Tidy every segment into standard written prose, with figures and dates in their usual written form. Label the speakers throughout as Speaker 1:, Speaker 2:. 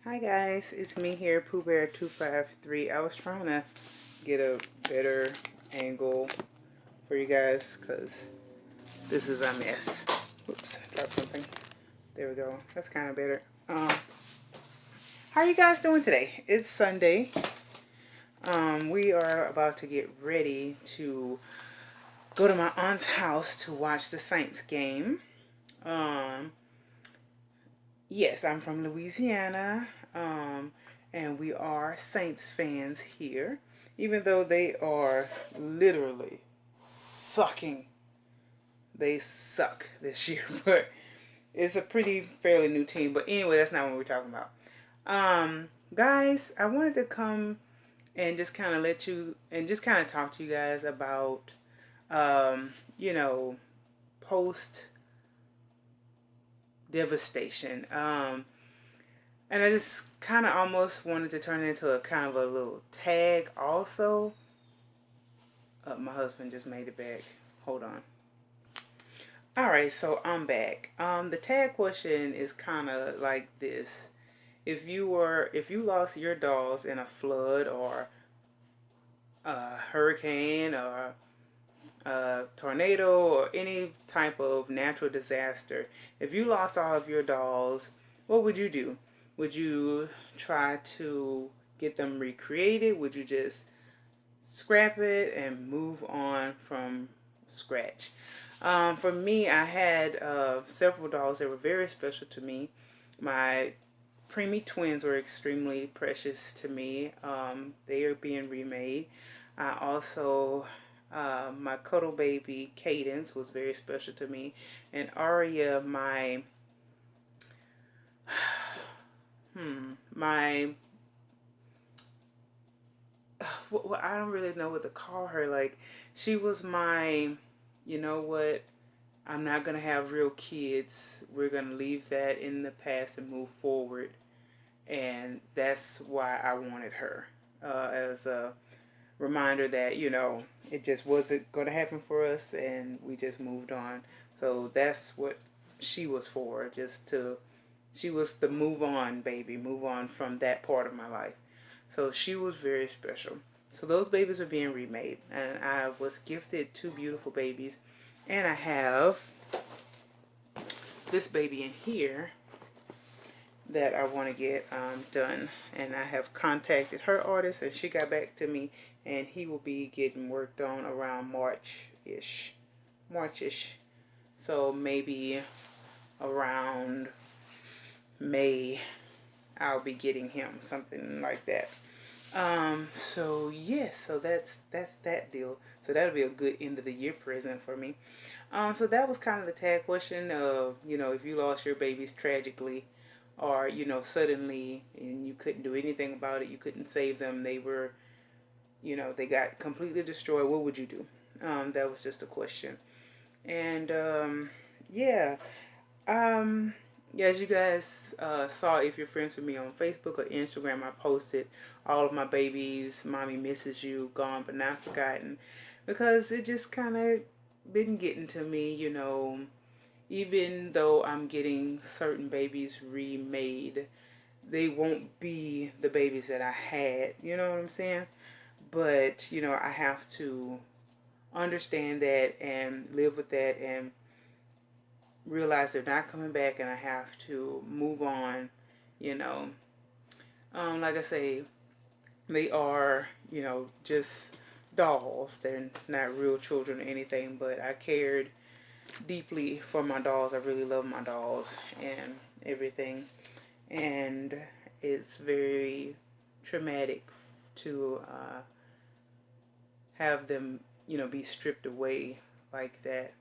Speaker 1: Hi guys, it's me here, Pooh Bear 253. I was trying to get a better angle for you guys because this is a mess. Whoops, I dropped something. There we go. That's kind of better. How are you guys doing today? It's Sunday. We are about to get ready to go to my aunt's house to watch the Saints game. Um, yes, I'm from Louisiana. And we are Saints fans here, even though they are literally sucking. They suck this year, but it's a pretty fairly new team. But anyway, that's not what we're talking about. Guys, I wanted to come and just kind of let you and just kind of talk to you guys about, um, you know, post devastation. And I just kind of almost wanted to turn it into a kind of a little tag also. My husband just made it back. Hold on. Alright, so I'm back. The tag question is kind of like this. If you lost your dolls in a flood or a hurricane or a tornado or any type of natural disaster, if you lost all of your dolls, what would you do? Would you try to get them recreated? Would you just scrap it and move on from scratch? For me, I had several dolls that were very special to me. My preemie twins were extremely precious to me. They are being remade. I also, my cuddle baby Cadence was very special to me. And Aria, my well, I don't really know what to call her. Like, she was my, you know what? I'm not going to have real kids. We're going to leave that in the past and move forward. And that's why I wanted her as a reminder that, it just wasn't going to happen for us and we just moved on. So that's what she was for. She was the move on baby, move on from that part of my life. So she was very special. So those babies are being remade, and I was gifted two beautiful babies, and I have this baby in here that I want to get done, and I have contacted her artist, and she got back to me, and he will be getting worked on around March-ish. So maybe around May I'll be getting him, something like that. So yes, so that's that deal. So that'll be a good end of the year present for me. So that was kind of the tag question of, if you lost your babies tragically or, suddenly and you couldn't do anything about it, you couldn't save them, they were, they got completely destroyed, what would you do? That was just a question. And yeah, yeah, as you guys saw, if you're friends with me on Facebook or Instagram, I posted all of my babies, Mommy Misses You, Gone But Not Forgotten, because it just kind of been getting to me, even though I'm getting certain babies remade, they won't be the babies that I had, you know what I'm saying? But, I have to understand that and live with that and realize they're not coming back, and I have to move on, you know. Like I say, they are, just dolls. They're not real children or anything, but I cared deeply for my dolls. I really love my dolls and everything. And it's very traumatic to have them, be stripped away like that.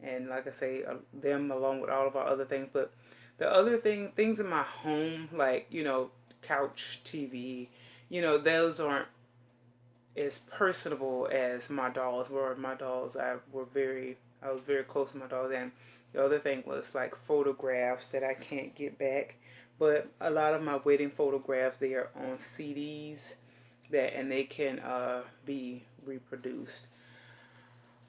Speaker 1: And like I say, them along with all of our other things. But the other things in my home, like, couch, TV, those aren't as personable as my dolls were. My dolls, I was very close to my dolls. And the other thing was like photographs that I can't get back. But a lot of my wedding photographs, they are on CDs and they can be reproduced.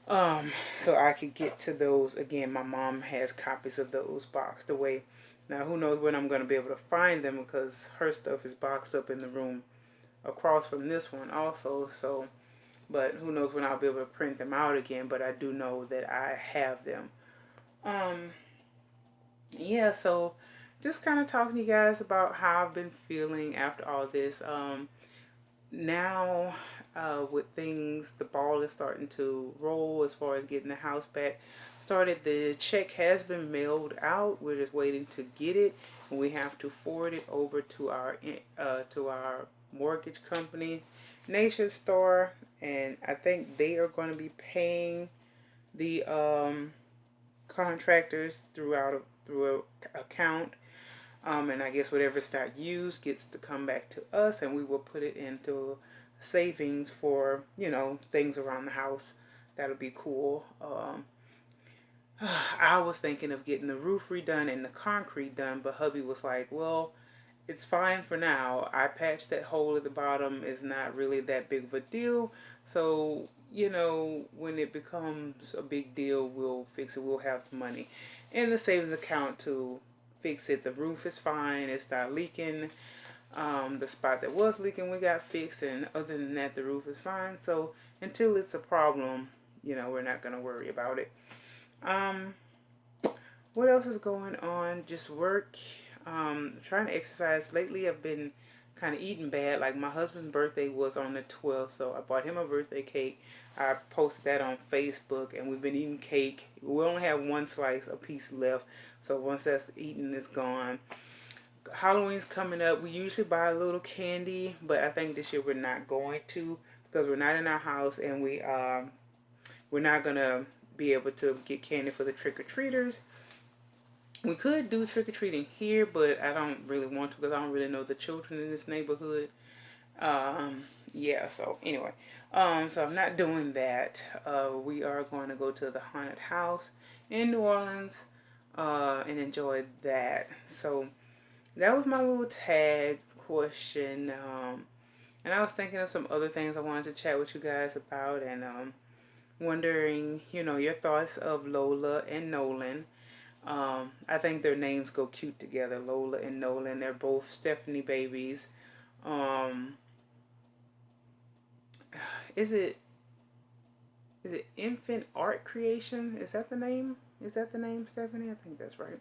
Speaker 1: So I could get to those again. My mom has copies of those boxed away. Now, who knows when I'm going to be able to find them, because her stuff is boxed up in the room across from this one also. So, but who knows when I'll be able to print them out again. But I do know that I have them. Yeah, so just kind of talking to you guys about how I've been feeling after all this. Now, with things, the ball is starting to roll as far as getting the house back started. The check has been mailed out. We're just waiting to get it, and we have to forward it over to our mortgage company, Nation Star, and I think they are going to be paying the contractors through a account. And I guess whatever's not used gets to come back to us, and we will put it into savings for, things around the house. That'll be cool. I was thinking of getting the roof redone and the concrete done, but hubby was like, well, it's fine for now. I patched that hole at the bottom. It's not really that big of a deal. So, when it becomes a big deal, we'll fix it. We'll have the money in the savings account to fix it. The roof is fine. It's not leaking. The spot that was leaking, we got fixed. And other than that, the roof is fine. So until it's a problem, we're not going to worry about it. What else is going on? Just work. Trying to exercise. Lately, I've been kind of eating bad. Like, my husband's birthday was on the 12th, so I bought him a birthday cake. I posted that on Facebook, and we've been eating cake. We only have one slice, a piece left, so once that's eaten, it's gone. Halloween's coming up. We usually buy a little candy, but I think this year we're not going to, because we're not in our house, and we're not gonna be able to get candy for the trick-or-treaters. We could do trick-or-treating here, but I don't really want to, because I don't really know the children in this neighborhood. Yeah, so anyway. So I'm not doing that. We are going to go to the haunted house in New Orleans, and enjoy that. So that was my little tag question. And I was thinking of some other things I wanted to chat with you guys about, and wondering, your thoughts of Lola and Nolan. I think their names go cute together, Lola and Nolan. They're both Stephanie babies. Is it Infant Art Creation? Is that the name? Is that the name, Stephanie? I think that's right.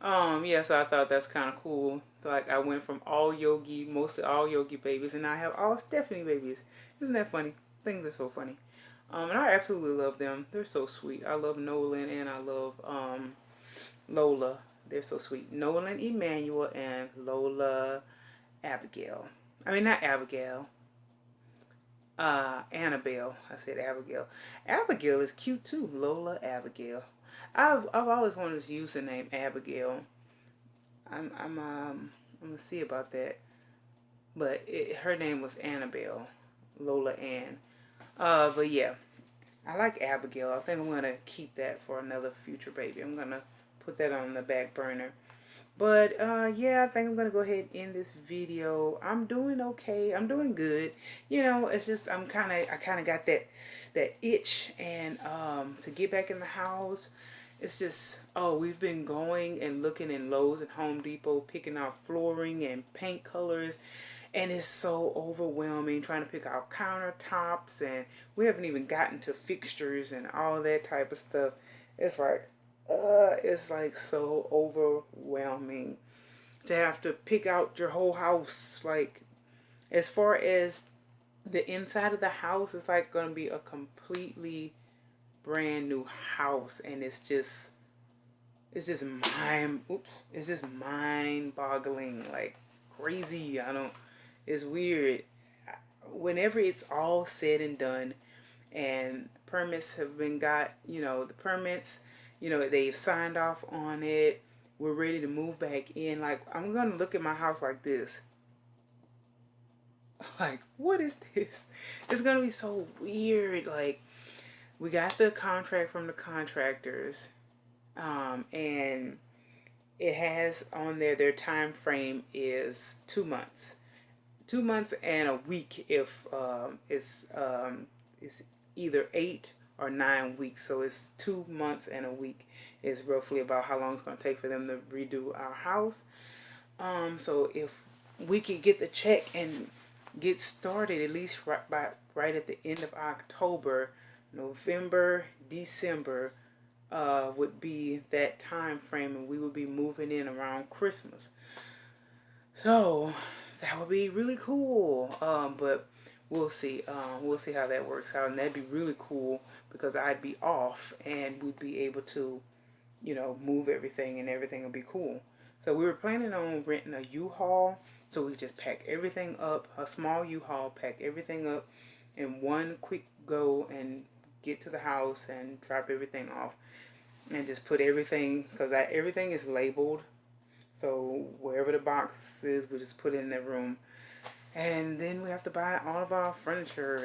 Speaker 1: Yeah, so I thought that's kind of cool. So, like, I went from mostly all Yogi babies, and now I have all Stephanie babies. Isn't that funny? Things are so funny. And I absolutely love them. They're so sweet. I love Nolan, and I love Lola. They're so sweet. Nolan Emmanuel and Lola Abigail. I mean, not Abigail. Annabelle. I said Abigail. Abigail is cute too. Lola Abigail. I've always wanted to use the name Abigail. I'm gonna see about that. But her name was Annabelle. Lola Ann. But yeah, I like Abigail. I think I'm gonna keep that for another future baby. I'm gonna put that on the back burner. But yeah, I think I'm gonna go ahead and end this video. I'm doing okay. I'm doing good. It's just I kind of got that itch, and to get back in the house. It's just, we've been going and looking in Lowe's and Home Depot, picking out flooring and paint colors, and it's so overwhelming trying to pick out countertops, and we haven't even gotten to fixtures and all that type of stuff. It's like so overwhelming to have to pick out your whole house. Like, as far as the inside of the house, it's like going to be a completely brand new house, and it's just mind boggling, like crazy. It's weird. Whenever it's all said and done, and permits have been got, the permits, they've signed off on it, we're ready to move back in. Like, I'm gonna look at my house like this. Like, what is this? It's gonna be so weird. Like, we got the contract from the contractors, and it has on there, their time frame is 2 months. 2 months and a week if it's either 8 or 9 weeks. So it's 2 months and a week is roughly about how long it's going to take for them to redo our house. So if we could get the check and get started at least right at the end of October, November, December would be that time frame, and we would be moving in around Christmas. So that would be really cool. But we'll see. We'll see how that works out, and that'd be really cool because I'd be off and we'd be able to, move everything, and everything would be cool. So we were planning on renting a U-Haul, so we just pack everything up, a small U-Haul, pack everything up in one quick go and get to the house and drop everything off and just put everything, because everything is labeled. So wherever the box is, we just put it in that room. And then we have to buy all of our furniture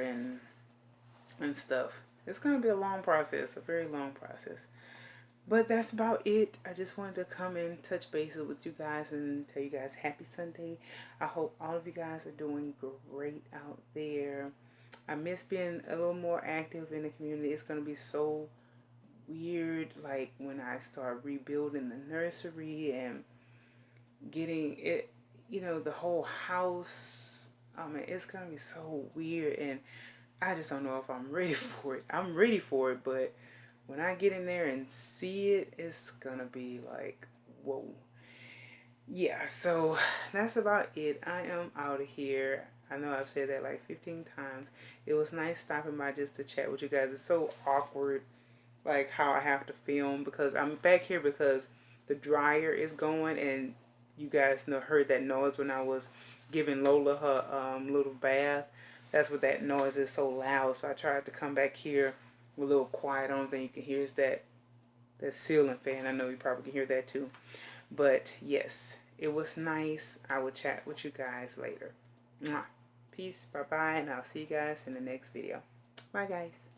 Speaker 1: and stuff. It's going to be a long process, a very long process. But that's about it. I just wanted to come and touch bases with you guys and tell you guys happy Sunday. I hope all of you guys are doing great out there. I miss being a little more active in the community. It's going to be so weird, like when I start rebuilding the nursery and getting it, the whole house. I mean, it's going to be so weird, and I just don't know if I'm ready for it. I'm ready for it, but when I get in there and see it, it's gonna be like, whoa. Yeah, so that's about it. I am out of here. I know I've said that like 15 times. It was nice stopping by just to chat with you guys. It's so awkward, like how I have to film, because I'm back here because the dryer is going, and you guys heard that noise when I was giving Lola her little bath. That's what that noise is, so loud. So I tried to come back here a little quiet. The only thing you can hear is that ceiling fan. I know you probably can hear that too. But yes, it was nice. I will chat with you guys later. Mwah. Peace. Bye-bye. And I'll see you guys in the next video. Bye, guys.